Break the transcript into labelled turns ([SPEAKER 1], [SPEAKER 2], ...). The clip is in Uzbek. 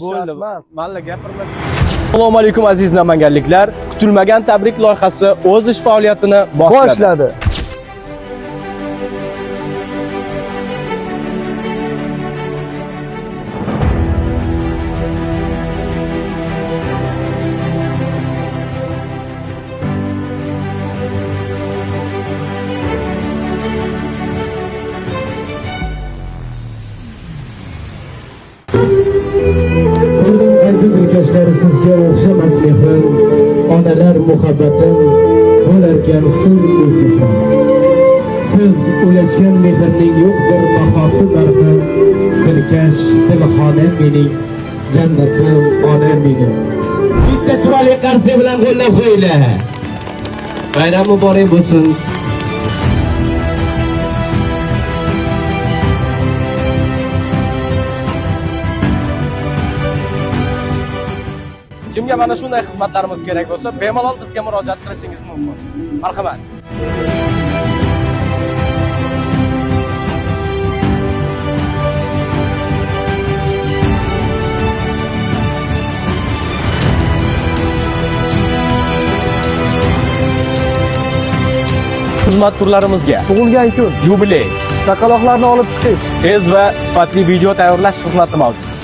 [SPEAKER 1] Bo'ldi. Malla gapirmas. Assalomu alaykum aziz namanganliklar. Kutilmagan tabrik loyihasi o'z ish faoliyatini boshladi.
[SPEAKER 2] Dilkashlar sizga o'xshamas mehrim, onalar muhabbatim bo'larkan suv sehrim. Siz ulashgan mehrning yo'qdir bahosi narxi, dilkash dilxona mening, jannatim ona mening. Bitta chiroyli qarsa bilan qo'llab qo'yinglar. Bayram muborak bo'lsin.
[SPEAKER 1] Kimga mana shunday xizmatlarimiz kerak bo'lsa, bemalol bizga murojaat qilishingiz mumkin. Marhamat. Xizmat turlarimizga
[SPEAKER 3] Tug'ilgan kun,
[SPEAKER 1] yubiley,
[SPEAKER 3] chaqaloqlarni olib chiqish,
[SPEAKER 1] tez va sifatli video tayyorlash xizmati mavjud.